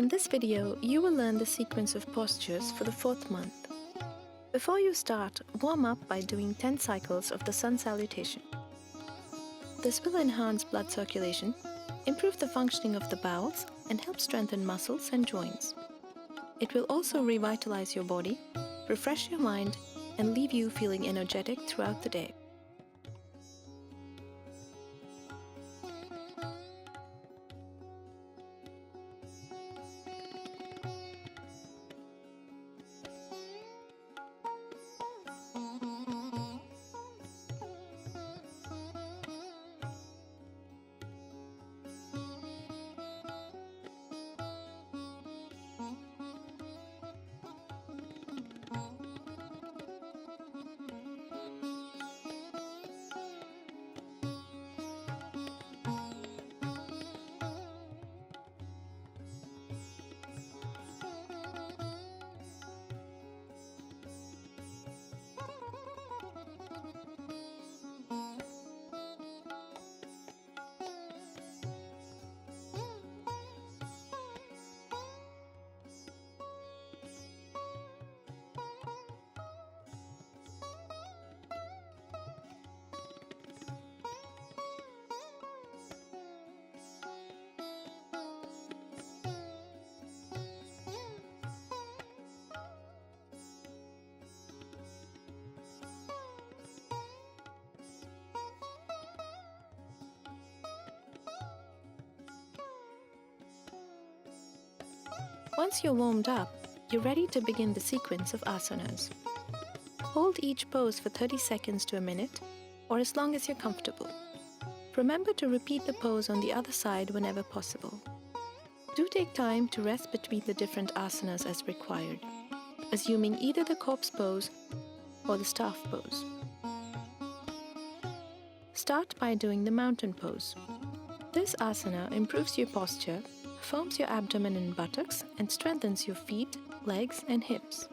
In this video, you will learn the sequence of postures for the 4th month. Before you start, warm up by doing 10 cycles of the sun salutation. This will enhance blood circulation, improve the functioning of the bowels, and help strengthen muscles and joints. It will also revitalize your body, refresh your mind, and leave you feeling energetic throughout the day. Once you're warmed up, you're ready to begin the sequence of asanas. Hold each pose for 30 seconds to a minute, or as long as you're comfortable. Remember to repeat the pose on the other side whenever possible. Do take time to rest between the different asanas as required, assuming either the corpse pose or the staff pose. Start by doing the mountain pose. This asana improves your posture, firms your abdomen and buttocks, and strengthens your feet, legs, and hips.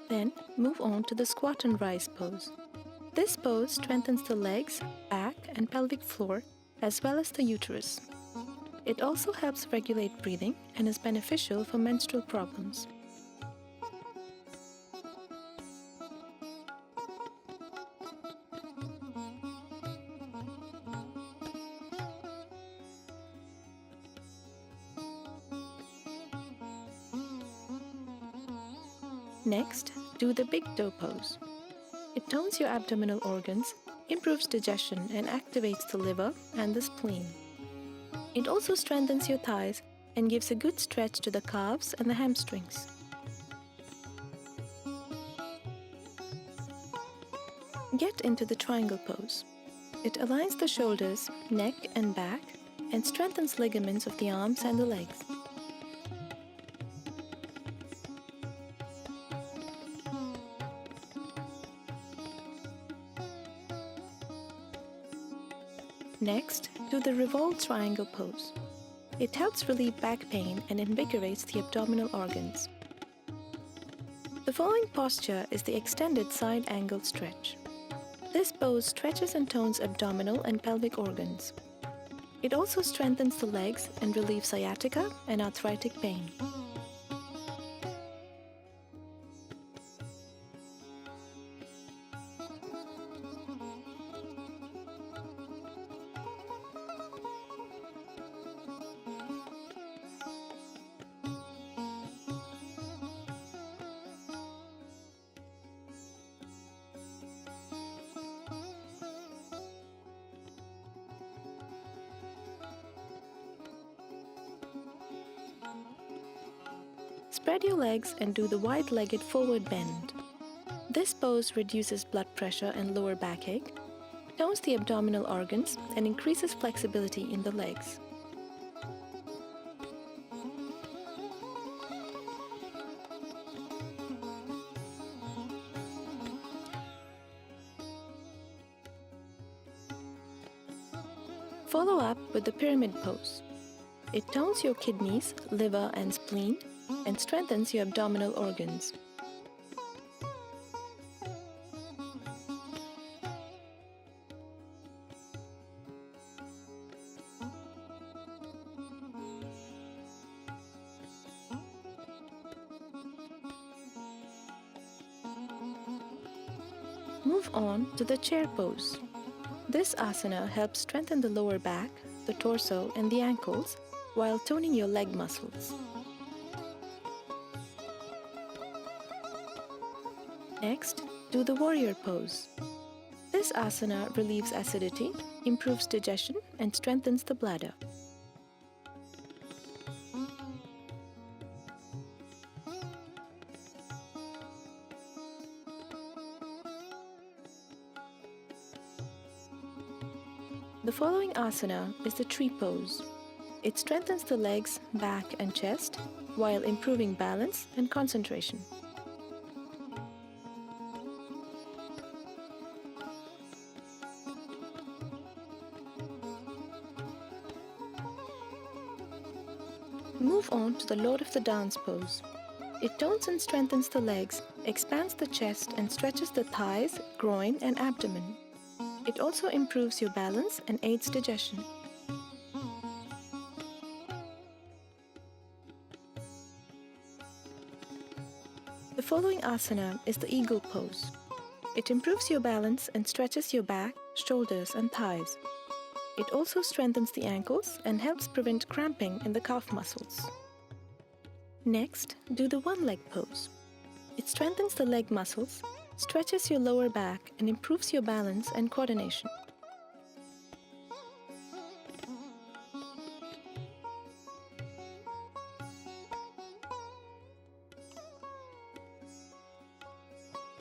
Then move on to the squat and rise pose. This pose strengthens the legs, back, and pelvic floor, as well as the uterus. It also helps regulate breathing and is beneficial for menstrual problems. Next, do the big toe pose. It tones your abdominal organs, improves digestion, and activates the liver and the spleen. It also strengthens your thighs and gives a good stretch to the calves and the hamstrings. Get into the triangle pose. It aligns the shoulders, neck, and back, and strengthens ligaments of the arms and the legs. Next, do the revolved triangle pose. It helps relieve back pain and invigorates the abdominal organs. The following posture is the extended side angle stretch. This pose stretches and tones abdominal and pelvic organs. It also strengthens the legs and relieves sciatica and arthritic pain. Spread your legs and do the wide-legged forward bend. This pose reduces blood pressure and lower backache, tones the abdominal organs, and increases flexibility in the legs. Follow up with the pyramid pose. It tones your kidneys, liver, and spleen, and strengthens your abdominal organs. Move on to the chair pose. This asana helps strengthen the lower back, the torso, and the ankles while toning your leg muscles. Next, do the warrior pose. This asana relieves acidity, improves digestion, and strengthens the bladder. The following asana is the tree pose. It strengthens the legs, back, and chest while improving balance and concentration. Move on to the Lord of the Dance pose. It tones and strengthens the legs, expands the chest, and stretches the thighs, groin, and abdomen. It also improves your balance and aids digestion. The following asana is the eagle pose. It improves your balance and stretches your back, shoulders, and thighs. It also strengthens the ankles and helps prevent cramping in the calf muscles. Next, do the one-leg pose. It strengthens the leg muscles, stretches your lower back, and improves your balance and coordination.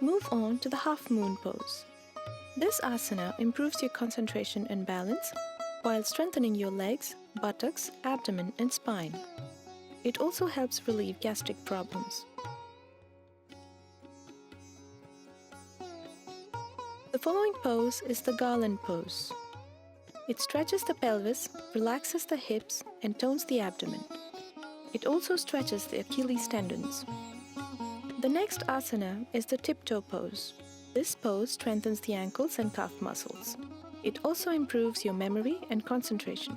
Move on to the half moon pose. This asana improves your concentration and balance while strengthening your legs, buttocks, abdomen, and spine. It also helps relieve gastric problems. The following pose is the garland pose. It stretches the pelvis, relaxes the hips, and tones the abdomen. It also stretches the Achilles tendons. The next asana is the tiptoe pose. This pose strengthens the ankles and calf muscles. It also improves your memory and concentration.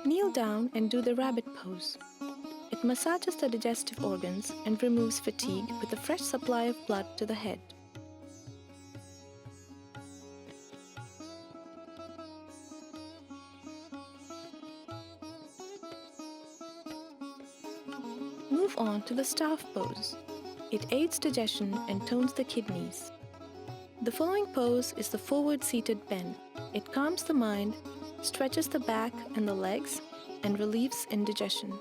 Kneel down and do the rabbit pose. It massages the digestive organs and removes fatigue with a fresh supply of blood to the head. Move on to the staff pose. It aids digestion and tones the kidneys. The following pose is the forward-seated bend. It calms the mind, stretches the back and the legs, and relieves indigestion.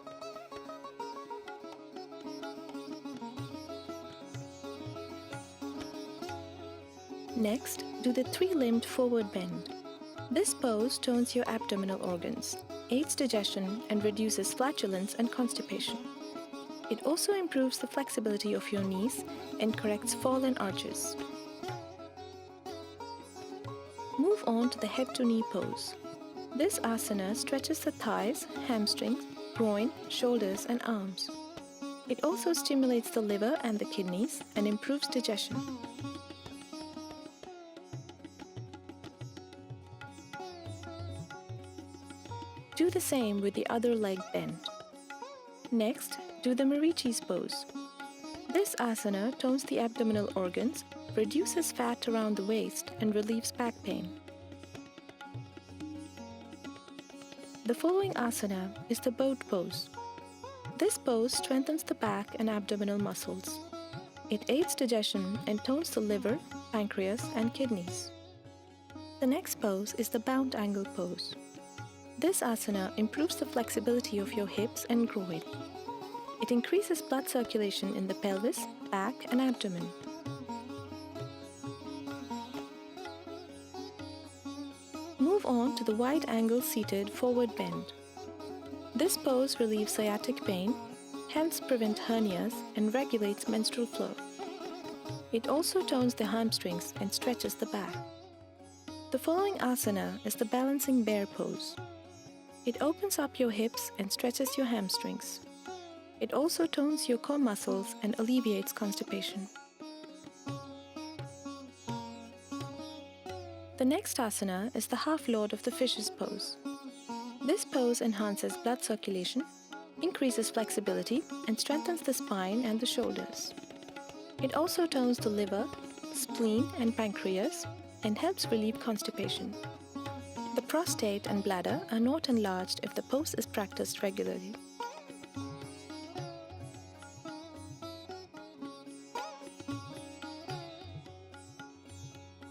Next, do the three-limbed forward bend. This pose tones your abdominal organs, aids digestion, and reduces flatulence and constipation. It also improves the flexibility of your knees and corrects fall and arches. Move on to the head to knee pose. This asana stretches the thighs, hamstrings, groin, shoulders, and arms. It also stimulates the liver and the kidneys and improves digestion. Do the same with the other leg bend. Next, do the Marichi's pose. This asana tones the abdominal organs, reduces fat around the waist, and relieves back pain. The following asana is the boat pose. This pose strengthens the back and abdominal muscles. It aids digestion and tones the liver, pancreas, and kidneys. The next pose is the bound angle pose. This asana improves the flexibility of your hips and groin. It increases blood circulation in the pelvis, back, and abdomen. Move on to the wide-angle seated forward bend. This pose relieves sciatic pain, helps prevent hernias, and regulates menstrual flow. It also tones the hamstrings and stretches the back. The following asana is the balancing bear pose. It opens up your hips and stretches your hamstrings. It also tones your core muscles and alleviates constipation. The next asana is the half lord of the fishes pose. This pose enhances blood circulation, increases flexibility, and strengthens the spine and the shoulders. It also tones the liver, spleen, and pancreas and helps relieve constipation. The prostate and bladder are not enlarged if the pose is practiced regularly.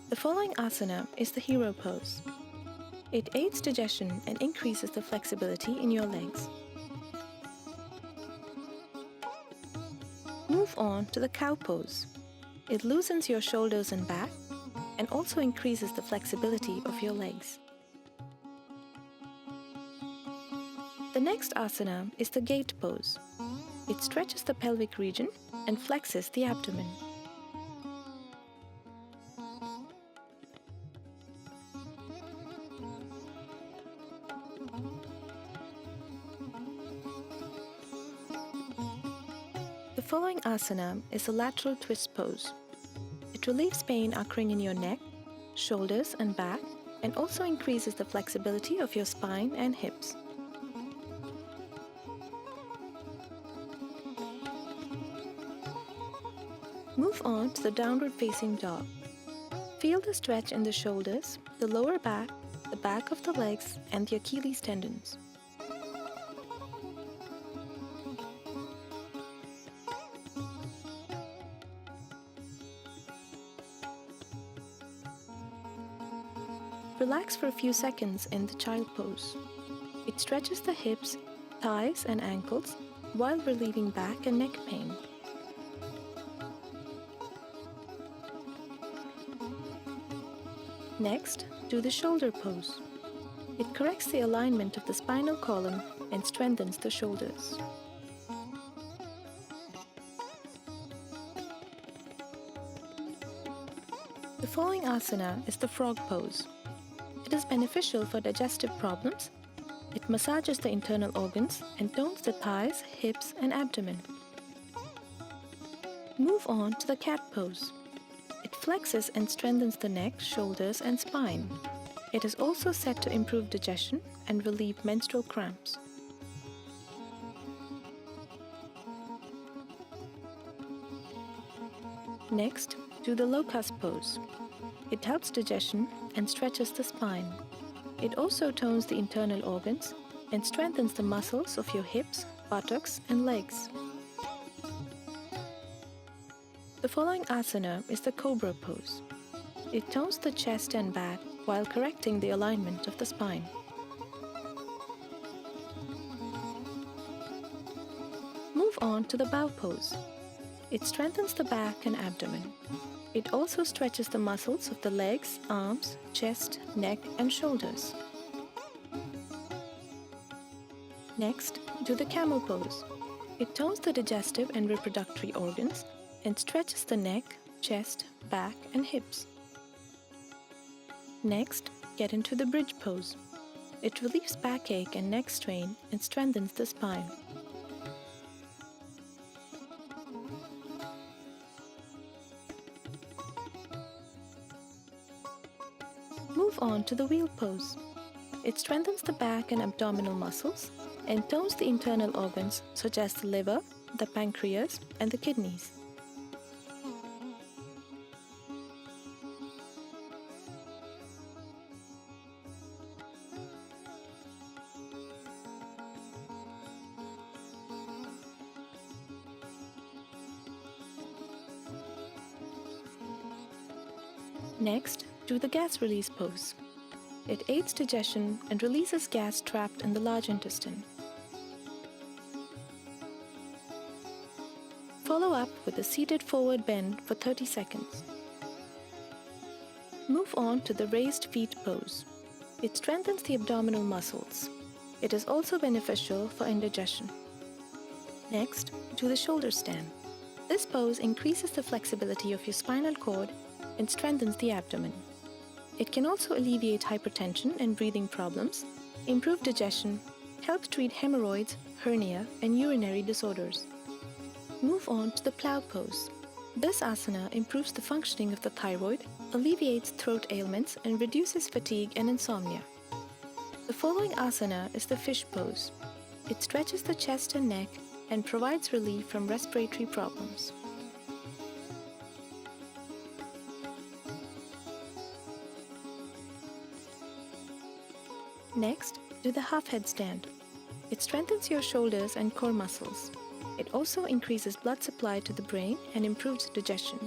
The following asana is the hero pose. It aids digestion and increases the flexibility in your legs. Move on to the cow pose. It loosens your shoulders and back and also increases the flexibility of your legs. The next asana is the gate pose. It stretches the pelvic region and flexes the abdomen. The following asana is a lateral twist pose. It relieves pain occurring in your neck, shoulders, and back, and also increases the flexibility of your spine and hips. Move on to the downward facing dog. Feel the stretch in the shoulders, the lower back, the back of the legs, and the Achilles tendons. Relax for a few seconds in the child pose. It stretches the hips, thighs, and ankles while relieving back and neck pain. Next, do the shoulder pose. It corrects the alignment of the spinal column and strengthens the shoulders. The following asana is the frog pose. It is beneficial for digestive problems. It massages the internal organs and tones the thighs, hips, and abdomen. Move on to the cat pose. It flexes and strengthens the neck, shoulders, and spine. It is also said to improve digestion and relieve menstrual cramps. Next, do the locust pose. It helps digestion and stretches the spine. It also tones the internal organs and strengthens the muscles of your hips, buttocks, and legs. The following asana is the cobra pose. It tones the chest and back while correcting the alignment of the spine. Move on to the bow pose. It strengthens the back and abdomen. It also stretches the muscles of the legs, arms, chest, neck, and shoulders. Next, do the camel pose. It tones the digestive and reproductive organs and stretches the neck, chest, back, and hips. Next, get into the bridge pose. It relieves backache and neck strain and strengthens the spine. Move on to the wheel pose. It strengthens the back and abdominal muscles and tones the internal organs such as the liver, the pancreas, and the kidneys. Next, do the gas release pose. It aids digestion and releases gas trapped in the large intestine. Follow up with a seated forward bend for 30 seconds. Move on to the raised feet pose. It strengthens the abdominal muscles. It is also beneficial for indigestion. Next, do the shoulder stand. This pose increases the flexibility of your spinal cord and strengthens the abdomen. It can also alleviate hypertension and breathing problems, improve digestion, help treat hemorrhoids, hernia, and urinary disorders. Move on to the plow pose. This asana improves the functioning of the thyroid, alleviates throat ailments, and reduces fatigue and insomnia. The following asana is the fish pose. It stretches the chest and neck and provides relief from respiratory problems. Next, do the half headstand. It strengthens your shoulders and core muscles. It also increases blood supply to the brain and improves digestion.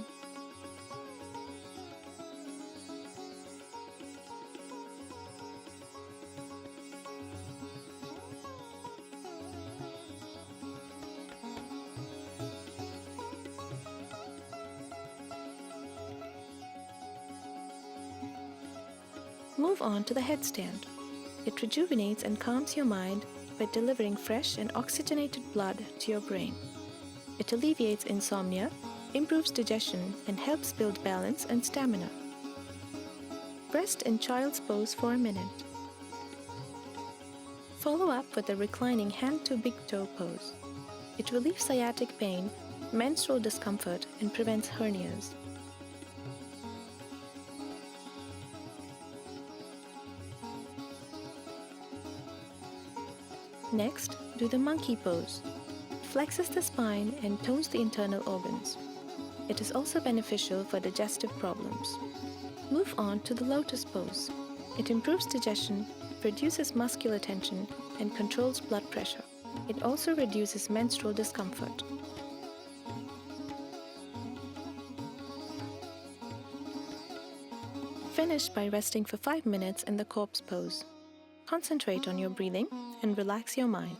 Move on to the headstand. It rejuvenates and calms your mind by delivering fresh and oxygenated blood to your brain. It alleviates insomnia, improves digestion, and helps build balance and stamina. Rest in child's pose for a minute. Follow up with the reclining hand to big toe pose. It relieves sciatic pain, menstrual discomfort, and prevents hernias. Next, do the monkey pose. It flexes the spine and tones the internal organs. It is also beneficial for digestive problems. Move on to the lotus pose. It improves digestion, reduces muscular tension, and controls blood pressure. It also reduces menstrual discomfort. Finish by resting for 5 minutes in the corpse pose. Concentrate on your breathing and relax your mind.